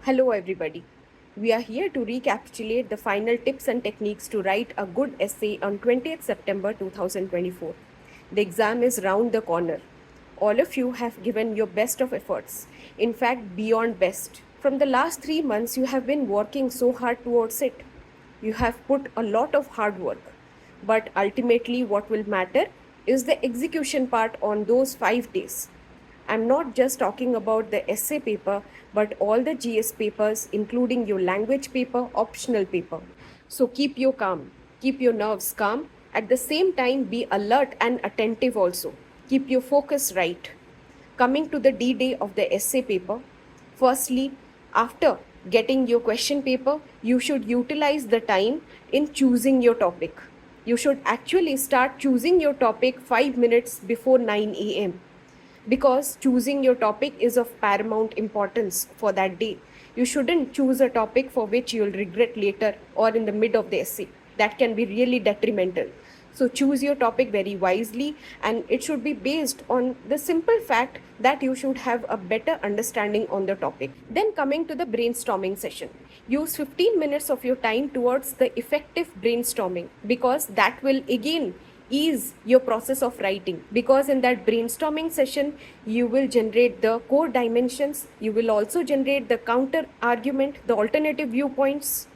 Hello, everybody. We are here to recapitulate the final tips and techniques to write a good essay on 20th September 2024. The exam is round the corner. All of you have given your best of efforts, in fact, beyond best. From the last 3 months, you have been working so hard towards it. You have put a lot of hard work. But ultimately, what will matter is the execution part on those 5 days. I'm not just talking about the essay paper, but all the GS papers, including your language paper, optional paper. So keep your calm, keep your nerves calm. At the same time, be alert and attentive also. Keep your focus right. Coming to the D day of the essay paper, firstly, after getting your question paper, you should utilize the time in choosing your topic. You should actually start choosing your topic 5 minutes before 9 a.m. because choosing your topic is of paramount importance for that day. You shouldn't choose a topic for which you'll regret later or in the mid of the essay. That can be really detrimental. So choose your topic very wisely, and it should be based on the simple fact that you should have a better understanding on the topic. Then coming to the brainstorming session. Use 15 minutes of your time towards the effective brainstorming because that will again ease your process of writing, because in that brainstorming session you will generate the core dimensions, you will also generate the counter argument, the alternative viewpoints.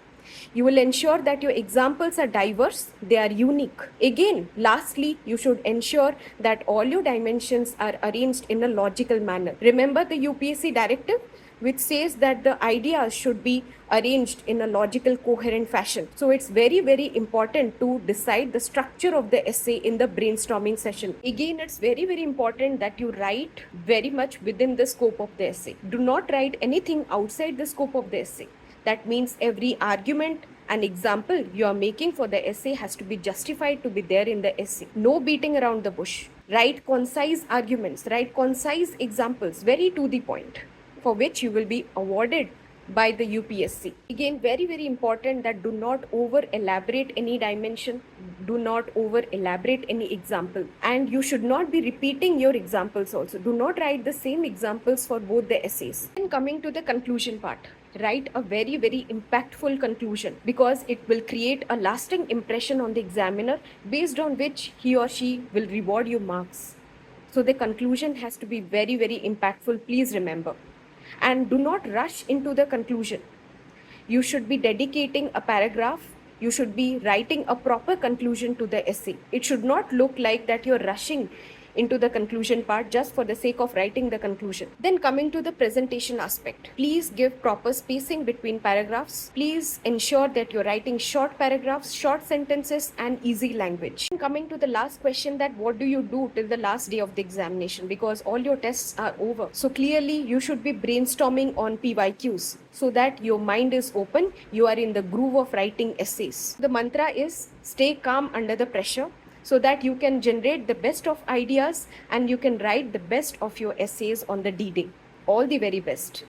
You will ensure that your examples are diverse, they are unique. Again, lastly, you should ensure that all your dimensions are arranged in a logical manner. Remember the UPSC directive, which says that the ideas should be arranged in a logical, coherent fashion. So it's very, very important to decide the structure of the essay in the brainstorming session. Again, it's very, very important that you write very much within the scope of the essay. Do not write anything outside the scope of the essay. That means every argument and example you are making for the essay has to be justified to be there in the essay. No beating around the bush. Write concise arguments, write concise examples, very to the point, for which you will be awarded by the UPSC. Again, very, very important that do not over elaborate any dimension, do not over elaborate any example, and you should not be repeating your examples also. Do not write the same examples for both the essays. And coming to the conclusion part, write a very, very impactful conclusion because it will create a lasting impression on the examiner based on which he or she will reward you marks. So the conclusion has to be very, very impactful, please remember. And do not rush into the conclusion. You should be dedicating a paragraph. You should be writing a proper conclusion to the essay. It should not look like that you're rushing into the conclusion part just for the sake of writing the conclusion. Then coming to the presentation aspect, please give proper spacing between paragraphs. Please ensure that you're writing short paragraphs, short sentences, and easy language. Coming to the last question, that what do you do till the last day of the examination, because all your tests are over. So clearly you should be brainstorming on PYQs so that your mind is open, you are in the groove of writing essays. The mantra is stay calm under the pressure, so that you can generate the best of ideas and you can write the best of your essays on the D-Day. All the very best.